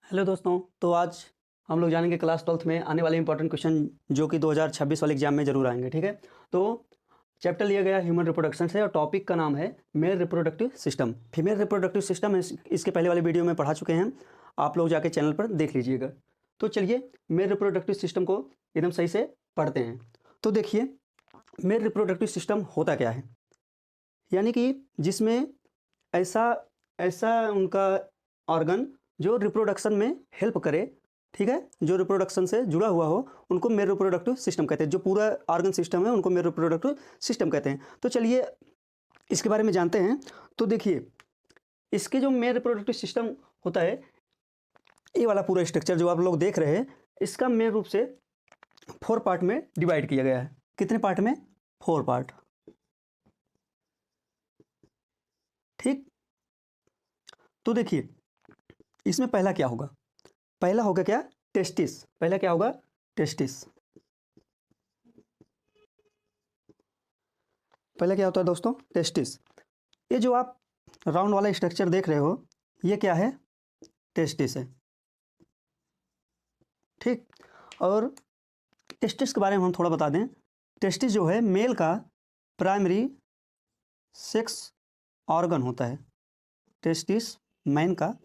Hello दोस्तों, तो आज हम लोग जानेंगे क्लास 12th में आने वाले इंपॉर्टेंट क्वेश्चन जो कि 2026 वाले एग्जाम में ज़रूर आएंगे। ठीक है, तो चैप्टर लिया गया ह्यूमन रिप्रोडक्शन से और टॉपिक का नाम है male reproductive system. Female reproductive system इसके पहले वाले वीडियो में पढ़ा चुके हैं, आप लोग जाके चैनल पर देख लीजिएगा। तो चलिए मेल रिप्रोडक्टिव सिस्टम को एकदम सही से पढ़ते हैं। तो देखिए, मेल रिप्रोडक्टिव सिस्टम होता क्या है, यानी कि जिसमें ऐसा ऐसा उनका ऑर्गन जो रिप्रोडक्शन में हेल्प करे, ठीक है, जो रिप्रोडक्शन से जुड़ा हुआ हो, उनको मेल रिप्रोडक्टिव सिस्टम कहते हैं। जो पूरा ऑर्गन सिस्टम है उनको मेल रिप्रोडक्टिव सिस्टम कहते हैं। तो चलिए इसके बारे में जानते हैं। तो देखिए, इसके जो मेल रिप्रोडक्टिव सिस्टम होता है, ये वाला पूरा स्ट्रक्चर जो आप लोग देख रहे हैं, इसका मेन रूप से 4 पार्ट में डिवाइड किया गया है। कितने पार्ट में? 4 पार्ट। ठीक, तो देखिए इसमें पहला क्या होगा? पहला होगा क्या? टेस्टिस। पहला क्या होगा? टेस्टिस। पहला क्या होता है दोस्तों? टेस्टिस। ये जो आप राउंड वाला स्ट्रक्चर देख रहे हो, ये क्या है? टेस्टिस है। ठीक, और टेस्टिस के बारे में हम थोड़ा बता दें। टेस्टिस जो है मेल का प्राइमरी सेक्स ऑर्गन होता है। टेस्टिस मैन का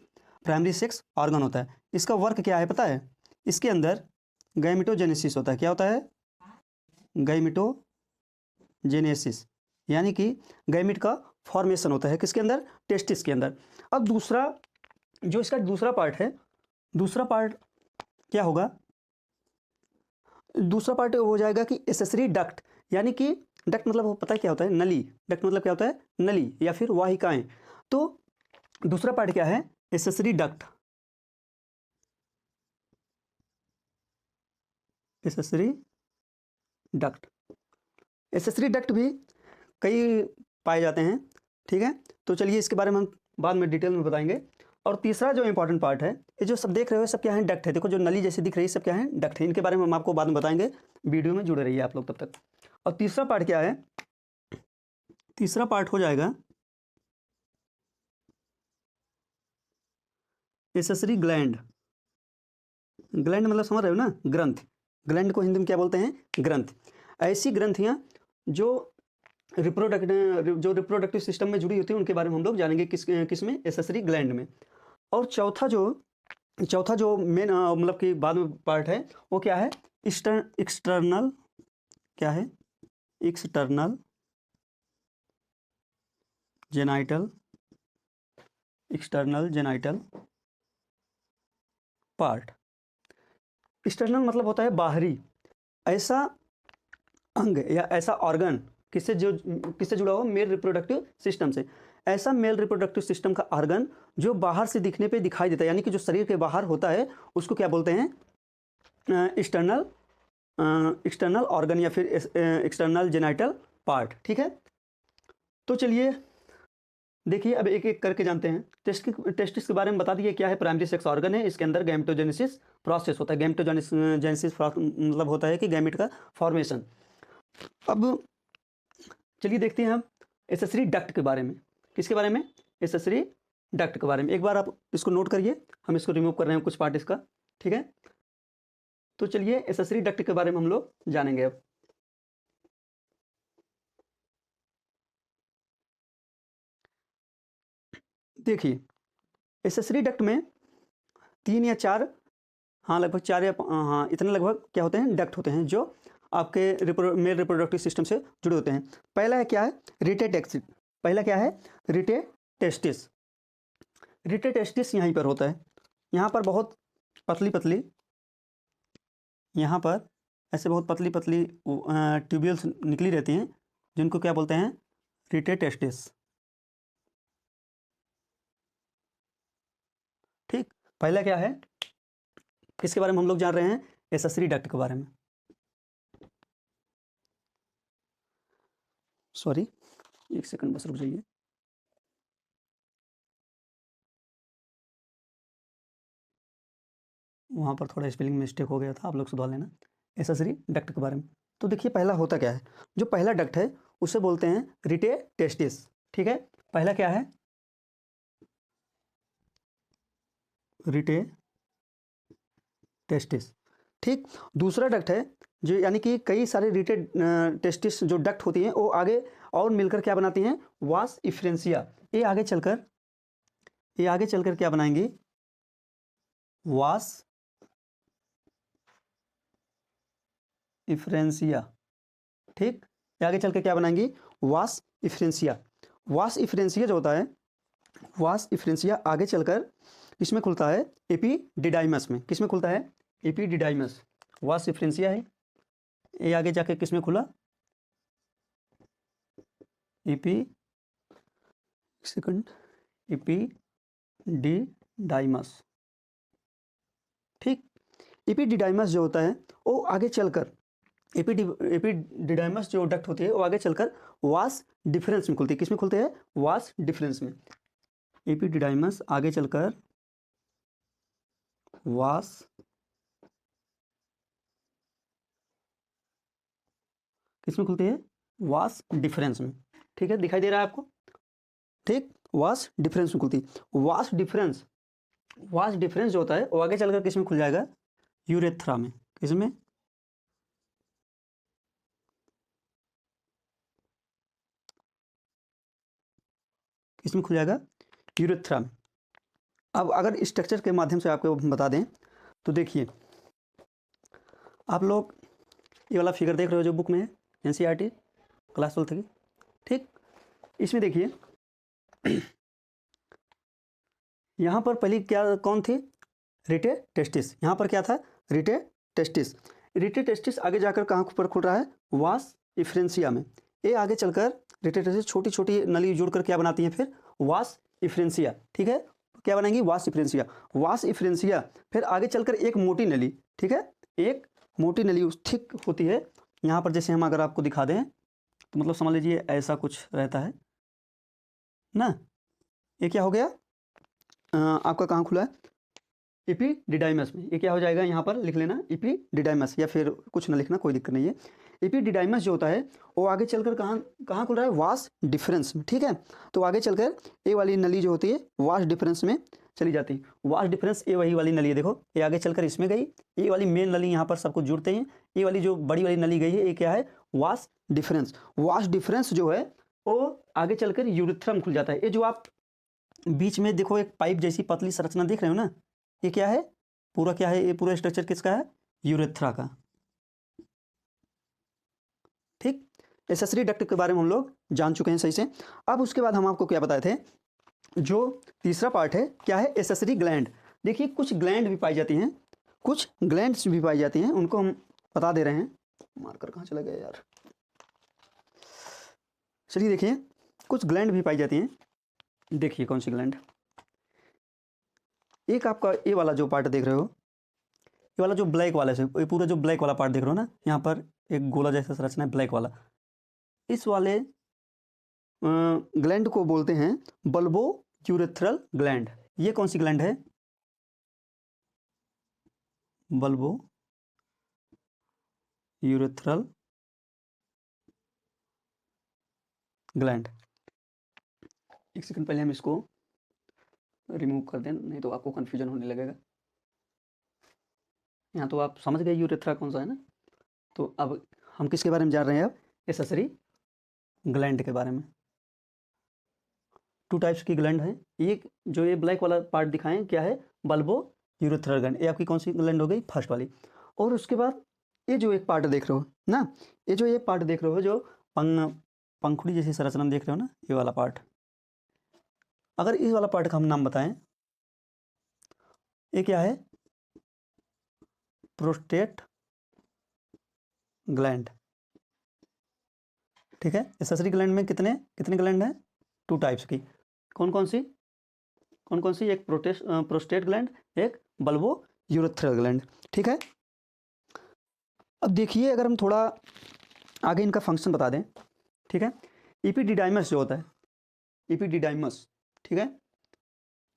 प्राइमरी सेक्स ऑर्गन होता है। इसका वर्क क्या है पता है? इसके अंदर गैमेटोजेनेसिस होता है। क्या होता है? गैमेटोजेनेसिस, यानी कि गैमेट का फॉर्मेशन होता है। किसके अंदर? टेस्टिस के अंदर। अब दूसरा जो इसका दूसरा पार्ट है, दूसरा पार्ट क्या होगा? दूसरा पार्ट हो जाएगा कि एसेसरी डक्ट, यानी कि डक्ट मतलब पता है क्या होता है? नली। डक्ट मतलब क्या होता है? नली या फिर वाहिकाएं। तो दूसरा पार्ट क्या है? Accessory duct. Accessory duct. Accessory duct भी कई पाए जाते हैं। ठीक है, तो चलिए इसके बारे में हम बाद में डिटेल में बताएंगे। और तीसरा जो इंपॉर्टेंट पार्ट है, ये जो सब देख रहे हो सब क्या है? डक्ट है। देखो जो नली जैसी दिख रही है सब क्या है? डक्ट है। इनके बारे में हम आपको बाद में बताएंगे, वीडियो में जुड़े रहिए आप लोग तब तक। और तीसरा पार्ट क्या है? तीसरा पार्ट हो जाएगा एसेसरी ग्लैंड। ग्लैंड मतलब समझ रहे हो ना? ग्रंथ। ग्लैंड को हिंदी में क्या बोलते हैं? ग्रंथ। ऐसी ग्रंथियां जो रिप्रोडक्टिव सिस्टम में जुड़ी होती है, उनके बारे में हम लोग जानेंगे। किस में? एसेसरी ग्लैंड में। और चौथा जो मेन मतलब कि बाद में पार्ट है, वो क्या है? एक्सटर्नल। क्या है? External genital. External genital part. External मतलब होता है बाहरी। ऐसा अंग या ऐसा ऑर्गन किससे जुड़ा हो? मेल रिप्रोडक्टिव सिस्टम से। ऐसा मेल रिप्रोडक्टिव सिस्टम का ऑर्गन जो बाहर से दिखने पे दिखाई देता है, यानी कि जो शरीर के बाहर होता है, उसको क्या बोलते हैं? एक्सटर्नल एक्सटर्नल ऑर्गन या फिर एक्सटर्नल जेनाइटल पार्ट। ठीक है, तो चलिए देखिए अब एक एक करके जानते हैं। टेस्टिस के बारे में बता दिए क्या है? प्राइमरी सेक्स ऑर्गन है। इसके अंदर गैमेटोजेनेसिस प्रोसेस होता है। गैमेटोजेनेसिस मतलब होता है कि गैमेट का फॉर्मेशन। अब चलिए देखते हैं हम एसेसरी डक्ट के बारे में। किसके बारे में? एसेसरी डक्ट के बारे में। एक बार आप इसको नोट करिए, हम इसको रिमूव कर रहे हैं कुछ पार्ट इसका। ठीक है, तो चलिए एसेसरी डक्ट के बारे में हम लोग जानेंगे अब। देखिए एसेसरी डक्ट में 3 या 4, हाँ लगभग 4 या हाँ इतने लगभग क्या होते हैं? डक्ट होते हैं जो आपके मेल रिप्रोडक्टिव सिस्टम से जुड़े होते हैं। पहला है क्या है? रिटेटेक्सिस। पहला क्या है? रिटेटेस्टिस। रिटेटेस्टिस यहीं पर होता है। यहाँ पर बहुत पतली पतली, यहाँ पर ऐसे बहुत पतली पतली ट्यूब्यूल्स निकली रहती हैं, जिनको क्या बोलते हैं? रिटेटेस्टिस। ठीक, पहला क्या है? किसके बारे में हम लोग जान रहे हैं? एसेसरी डक्ट के बारे में। सॉरी, एक सेकंड बस रुक जाइए। वहाँ पर थोड़ा स्पेलिंग मिस्टेक हो गया था, आप लोग सुधार लेना। एसेसरी डक्ट के बारे में तो देखिए पहला होता क्या है? जो पहला डक्ट है उसे बोलते हैं रिटेटेस्टिस। ठीक है, पहला क्या है? टेस्टिस। ठीक, दूसरा डक्ट है जो यानी कि कई सारे रिटेड टेस्टिस जो डक्ट होती हैं वो आगे और मिलकर क्या बनाती हैं, वास इफ्रेंसिया। ये आगे चलकर क्या बनाएंगी, वास इफ्रेंसिया। ठीक, ये आगे चल के क्या बनाएंगी, वास इफ्रेंसिया। वास इफ्रेंसिया जो होता है, वास इफ्रेंसिया आगे चलकर इसमें खुलता है एपिडिडाइमस में। किसमें खुलता है, एपिडिडाइमस। वास इफ्रेंसिया है, ये आगे जाके किसमें खुला, एपिडिडाइमस। ठीक, एपिडिडाइमस जो होता है वो आगे चलकर एपिडिडाइमस जो डक्ट होती है वो आगे चलकर वास डिफरेंस में खुलती है। किसमें खुलते हैं, वास डिफरेंस में। एपिडिडाइमस आगे चलकर वास किसमें खुलती है, वास डिफरेंस में। ठीक है, दिखाई दे रहा है आपको। ठीक, वास डिफरेंस में खुलती। वास डिफरेंस जो होता है वो आगे चलकर किसमें खुल जाएगा, यूरेथ्रा में। किसमें, किसमें खुल जाएगा, यूरेथ्रा में। अब अगर स्ट्रक्चर के माध्यम से आपको बता दें तो देखिए, आप लोग ये वाला फिगर देख रहे हो जो बुक में है, एनसीईआरटी क्लास 12 की। ठीक, इसमें देखिए यहाँ पर पहली क्या कौन थी, रिटे टेस्टिस। यहाँ पर क्या था, रिटे टेस्टिस। रिटे टेस्टिस आगे जाकर कहाँ पर खुल रहा है, वास इफ्रेंसिया में। ये आगे चलकर रिटे टेस्टिस छोटी छोटी नली जोड़कर क्या बनाती हैं, फिर वास इफ्रेंसिया। ठीक है, क्या बनाएंगी, वास इफ्रेंसिया। वास इफ्रेंसिया फिर आगे चलकर एक मोटी नली, ठीक है, एक मोटी नली उस थिक होती है। यहाँ पर जैसे हम अगर आपको दिखा दें तो मतलब समझ लीजिए ऐसा कुछ रहता है ना। ये क्या हो गया, आपका कहाँ खुला है, एपिडिडाइमस में। ये क्या हो जाएगा, यहाँ पर लिख लेना एपिडिडाइमस, या फिर कुछ ना लिखना, कोई दिक्कत नहीं है। एपिडिडाइमस जो होता है वो आगे चलकर कहाँ खुल रहा है, वास डिफरेंस में। ठीक है, तो आगे चलकर ये वाली नली जो होती है वास डिफरेंस में चली जाती है। वास डिफरेंस ये वही वाली नली है, देखो ये आगे चलकर इसमें गई। ये वाली मेन नली यहाँ पर सबको जुड़ते हैं। ये वाली जो बड़ी वाली नली गई है ये क्या है, वास डिफरेंस। वास डिफरेंस जो है वो आगे चलकर यूरेथ्रा में खुल जाता है। ये जो आप बीच में देखो एक पाइप जैसी पतली संरचना देख रहे हो ना, ये क्या है, पूरा क्या है, ये पूरा स्ट्रक्चर किसका है, यूरेथ्रा का। ठीक, एसेसरी डक्ट के बारे में हम लोग जान चुके हैं सही से। अब उसके बाद हम आपको क्या बताए थे, जो तीसरा पार्ट है क्या है, एसेसरी ग्लैंड। देखिए कुछ ग्लैंड भी पाई जाती हैं, कुछ ग्लैंड्स भी पाई जाती हैं, उनको हम बता दे रहे हैं। मार्कर कहाँ चला गया यार, चलिए देखिए, कुछ ग्लैंड भी पाई जाती हैं। देखिए कौन सी ग्लैंड, एक आपका ये वाला जो पार्ट देख रहे हो, ये वाला जो ब्लैक वाला से, ये पूरा जो ब्लैक वाला पार्ट देख रहे हो ना, यहाँ पर एक गोला जैसा संरचना है ब्लैक वाला, इस वाले ग्लैंड को बोलते हैं बल्बो यूरेथ्रल ग्लैंड। ये कौन सी ग्लैंड है, बल्बो यूरेथ्रल ग्लैंड। एक सेकंड पहले हम इसको रिमूव कर दें, नहीं तो आपको कन्फ्यूजन होने लगेगा। यहाँ तो आप समझ गए यूरेथ्रा कौन सा है ना। तो अब हम किसके बारे में जान रहे हैं, अब एसेसरी ग्लैंड के बारे में। 2 टाइप्स की ग्लैंड है। एक जो ये ब्लैक वाला पार्ट दिखाएं क्या है, बल्बो यूरेथ्रल ग्लैंड, ये आपकी कौन सी ग्लैंड हो गई, फर्स्ट वाली। और उसके बाद ये जो एक पार्ट देख रहे हो ना, ये जो ये पार्ट देख रहे हो जो पंखुड़ी जैसी संरचना देख रहे हो ना, ये वाला पार्ट, अगर इस वाला पार्ट का हम नाम बताएं, ये क्या है, प्रोस्टेट ग्लैंड। ठीक है, एसेसरी ग्लैंड में कितने ग्लैंड हैं, 2 टाइप्स की। कौन कौन सी, एक प्रोस्टेट ग्लैंड, एक बल्बो यूरेथ्रल ग्लैंड। ठीक है, अब देखिए अगर हम थोड़ा आगे इनका फंक्शन बता दें। ठीक है, एपिडिडाइमस जो होता है, एपिडिडाइमस, ठीक है,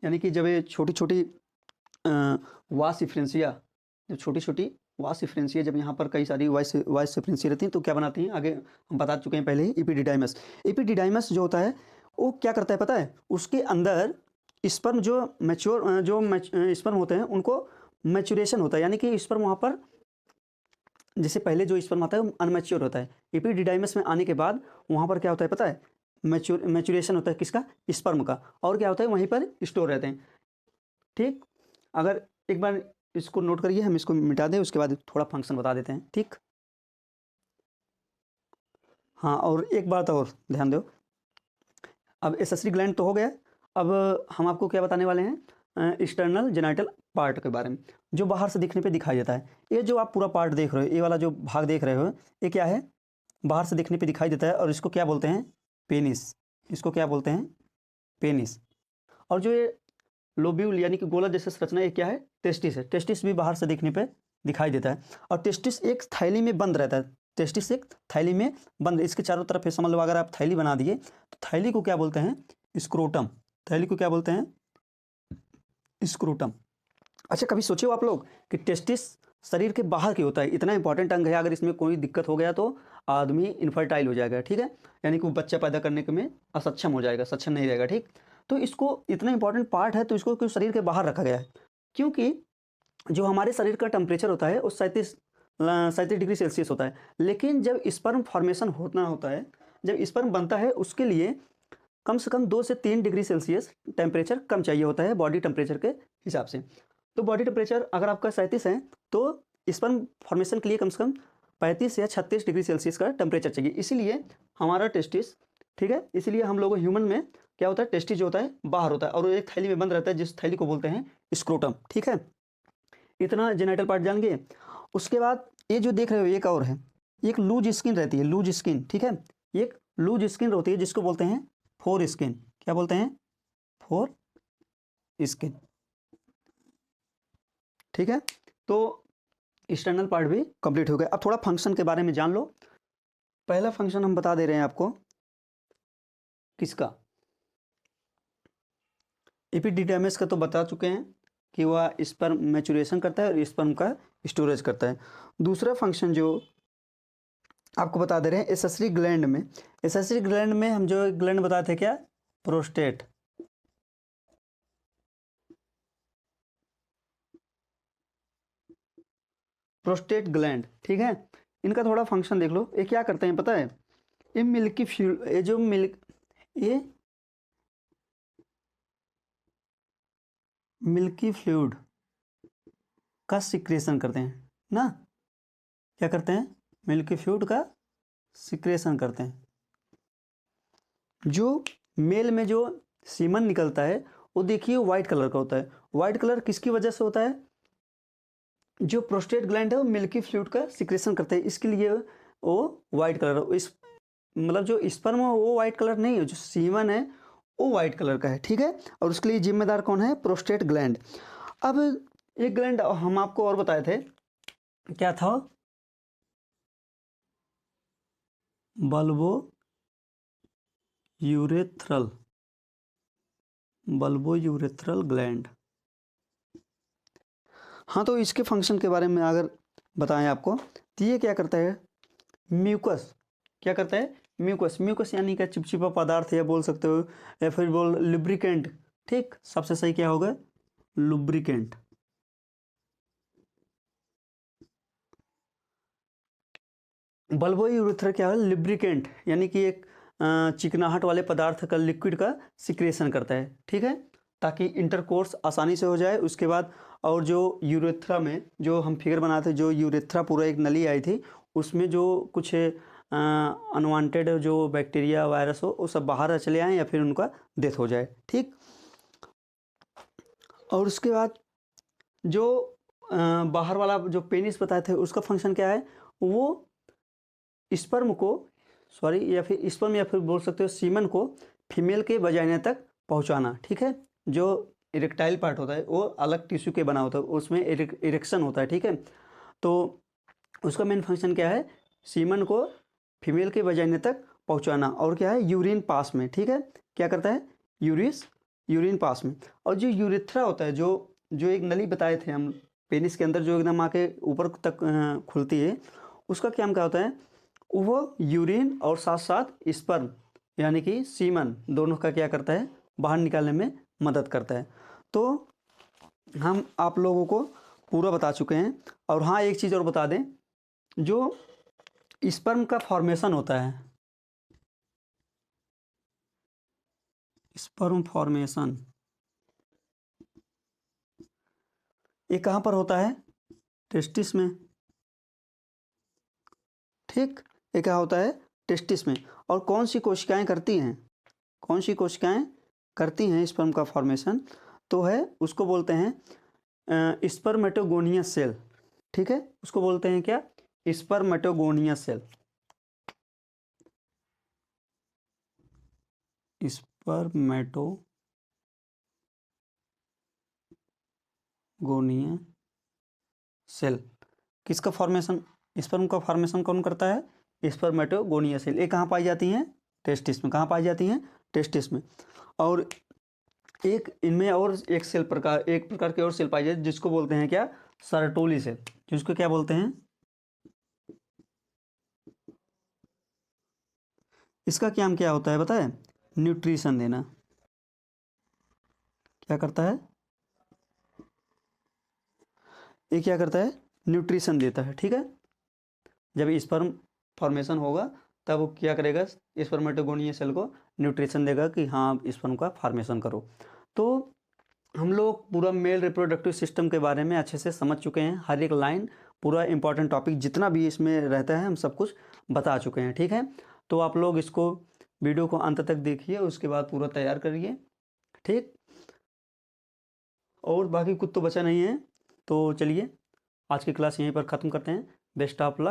यानी कि जब ये छोटी छोटी वास इफ्रेंसिया, जब छोटी छोटी वास इफ्रेंसिया जब यहाँ पर कई सारी वाइस इफ्रेंसिया रहती हैं तो क्या बनाती हैं, आगे हम बता चुके हैं पहले ही, एपिडिडाइमस। एपिडिडाइमस जो होता है वो क्या करता है पता है, उसके अंदर स्पर्म जो मैच्योर स्पर्म होते हैं उनको मैच्योरेशन होता है, यानी कि स्पर्म वहाँ पर, जैसे पहले जो स्पर्म आता है वो अनमैच्योर होता है, एपिडिडाइमस में आने के बाद वहाँ पर क्या होता है पता है, मैच्योरेशन होता है किसका, स्पर्म का, और क्या होता है वहीं पर स्टोर रहते हैं। ठीक, अगर एक बार इसको नोट करिए, हम इसको मिटा दें, उसके बाद थोड़ा फंक्शन बता देते हैं। ठीक, हाँ, और एक बात और ध्यान दो, अब एसेसरी ग्लैंड तो हो गया, अब हम आपको क्या बताने वाले हैं, एक्सटर्नल जेनाइटल पार्ट के बारे में, जो बाहर से दिखने पे दिखाई देता है। ये जो आप पूरा पार्ट देख रहे हो, ये वाला जो भाग देख रहे हो, ये क्या है, बाहर से दिखने पे दिखाई देता है, और इसको क्या बोलते हैं, पेनिस। इसको क्या बोलते हैं, पेनिस। और जो ये लोब्यूल यानी कि गोला जैसे संरचना, ये क्या है, टेस्टिस है। टेस्टिस भी बाहर से दिखने पे दिखाई देता है, और टेस्टिस एक थैली में बंद रहता है। टेस्टिस एक थैली में बंद, इसके चारों तरफ है, समझ लो अगर आप थैली बना दिए तो थैली को क्या बोलते हैं, स्क्रोटम। थैली को क्या बोलते हैं, स्क्रोटम। अच्छा, कभी सोचे हो आप लोग कि टेस्टिस शरीर के बाहर की होता है, इतना इंपॉर्टेंट अंग है, अगर इसमें कोई दिक्कत हो गया तो आदमी इनफर्टाइल हो जाएगा। ठीक है, यानी कि वो बच्चा पैदा करने के में असक्षम हो जाएगा, सक्षम नहीं रहेगा। ठीक, तो इसको इतना इंपॉर्टेंट पार्ट है, तो इसको क्यों शरीर के बाहर रखा गया है, क्योंकि जो हमारे शरीर का टेम्परेचर होता है वो 37 डिग्री सेल्सियस होता है, लेकिन जब स्पर्म फॉर्मेशन होता है, जब स्पर्म बनता है, उसके लिए कम से कम 2 से 3 डिग्री सेल्सियस टेम्परेचर कम चाहिए होता है बॉडी टेम्परेचर के हिसाब से। तो बॉडी टेम्परेचर अगर आपका 37 है, तो स्पर्म फॉर्मेशन के लिए कम से कम 35 या 36 डिग्री सेल्सियस का टेम्परेचर चाहिए। इसीलिए हमारा टेस्टिस, ठीक है, इसलिए हम लोग ह्यूमन में क्या होता है, टेस्टिस जो होता है बाहर होता है, और वो एक थैली में बंद रहता है, जिस थैली को बोलते हैं स्क्रोटम। ठीक है, इतना जेनाइटल पार्ट जान गए। उसके बाद ये जो देख रहे हो, एक और है, एक लूज स्किन रहती है, लूज स्किन। ठीक है, एक लूज स्किन होती है जिसको बोलते हैं फोर स्किन। क्या बोलते हैं, फोर स्किन। ठीक है, तो एक्सटर्नल पार्ट भी कंप्लीट हो गया। अब थोड़ा फंक्शन के बारे में जान लो। पहला फंक्शन हम बता दे रहे हैं आपको, किसका, एपिडिडाइमिस का तो बता चुके हैं कि वह स्पर्म मैच्योरेशन करता है और स्पर्म का स्टोरेज करता है। दूसरा फंक्शन जो आपको बता दे रहे हैं, एसेसरी ग्लैंड में, एसेसरी ग्लैंड में हम जो ग्लैंड बताए थे, क्या, प्रोस्टेट। प्रोस्टेट ग्लैंड, ठीक है, इनका थोड़ा फंक्शन देख लो। ये क्या करते हैं पता है, ये मिल्की फ्लूइड, ये जो ये मिल्की फ्लूइड का सिक्रेशन करते हैं ना, क्या करते हैं, मिल्की फ्लूइड का सिक्रेशन करते हैं। जो मेल में जो सीमन निकलता है वो देखिए वाइट कलर का होता है। वाइट कलर किसकी वजह से होता है, जो प्रोस्टेट ग्लैंड है वो मिल्की फ्लूइड का सिक्रेशन करते हैं, इसके लिए वो वाइट कलर, इस मतलब जो स्पर्म है वो वाइट कलर नहीं है, जो सीमन है वो वाइट कलर का है। ठीक है, और उसके लिए जिम्मेदार कौन है, प्रोस्टेट ग्लैंड। अब एक ग्लैंड हम आपको और बताए थे, क्या था, bulbo urethral, bulbo urethral gland. हाँ, तो इसके फंक्शन के बारे में अगर बताएं आपको, तो ये क्या करता है, म्यूकस, क्या करता है, म्यूकस। म्यूकस यानी क्या, चिपचिपा पदार्थ, या बोल सकते हो, या फिर बोल लुब्रिकेंट। ठीक, सबसे सही क्या होगा, लुब्रिकेंट। बल्बो यूरेथ्रा क्या है, लुब्रिकेंट, यानी कि एक चिकनाहट वाले पदार्थ का, लिक्विड का सिक्रेशन करता है। ठीक है, ताकि इंटरकोर्स आसानी से हो जाए। उसके बाद और जो यूरेथ्रा में जो हम फिगर बनाए थे, जो यूरेथ्रा पूरा एक नली आई थी, उसमें जो कुछ अनवांटेड जो बैक्टीरिया वायरस हो वो सब बाहर चले आए, या फिर उनका डेथ हो जाए। ठीक, और उसके बाद जो बाहर वाला जो पेनिस बताए थे, उसका फंक्शन क्या है, वो स्पर्म को, सॉरी, या फिर स्पर्म, या फिर बोल सकते हो सीमन को फीमेल के वजाइना तक पहुंचाना। ठीक है, जो इरेक्टाइल पार्ट होता है वो अलग टिश्यू के बना होता है, उसमें इरेक्शन होता है। ठीक है, तो उसका मेन फंक्शन क्या है, सीमन को फीमेल के वजाइना तक पहुंचाना, और क्या है, यूरिन पास में। ठीक है, क्या करता है, यूरिन पास में। और जो यूरेथ्रा होता है, जो जो एक नली बताए थे हम, पेनिस के अंदर जो एकदम आके ऊपर तक खुलती है, उसका क्या होता है, वो यूरिन और साथ साथ स्पर्म यानी कि सीमन दोनों का क्या करता है, बाहर निकालने में मदद करता है। तो हम आप लोगों को पूरा बता चुके हैं। और हाँ, एक चीज़ और बता दें, जो स्पर्म का फॉर्मेशन होता है, स्पर्म फॉर्मेशन, ये कहाँ पर होता है? टेस्टिस में। ठीक, ये क्या होता है? टेस्टिस में। और कौन सी कोशिकाएं करती हैं, कौन सी कोशिकाएं करती हैं स्पर्म का फॉर्मेशन? तो है, उसको बोलते हैं स्पर्मेटोगोनियस सेल। ठीक है, उसको बोलते हैं क्या? स्पर्मेटोगोनियस सेल। स्पर्मेटोगोनियस सेल। किसका फॉर्मेशन, स्पर्म का फॉर्मेशन कौन करता है? स्पर्मेटोगोनियस सेल। ये कहाँ पाई जाती हैं? टेस्टिस में। कहाँ पाई जाती हैं? टेस्टिस में। और एक इनमें और एक सेल प्रकार, एक प्रकार की और सेल पाई जाती है जिसको बोलते हैं क्या? Sertoli cell. जिसको क्या बोलते हैं? इसका काम क्या होता है पता है? न्यूट्रिशन देना। क्या करता है? ये क्या करता है? न्यूट्रिशन देता है। ठीक है, जब स्पर्म फॉर्मेशन होगा तब वो क्या करेगा? स्पर्मेटोगोनियस सेल को न्यूट्रिशन देगा कि हाँ, स्पर्म का फॉर्मेशन करो। तो हम लोग पूरा मेल रिप्रोडक्टिव सिस्टम के बारे में अच्छे से समझ चुके हैं। हर एक लाइन, पूरा इंपॉर्टेंट टॉपिक जितना भी इसमें रहता है हम सब कुछ बता चुके हैं। ठीक है, तो आप लोग इसको वीडियो को अंत तक देखिए, उसके बाद पूरा तैयार करिए। ठीक, और बाकी कुछ तो बचा नहीं है। तो चलिए, आज की क्लास यहीं पर ख़त्म करते हैं। Best of luck.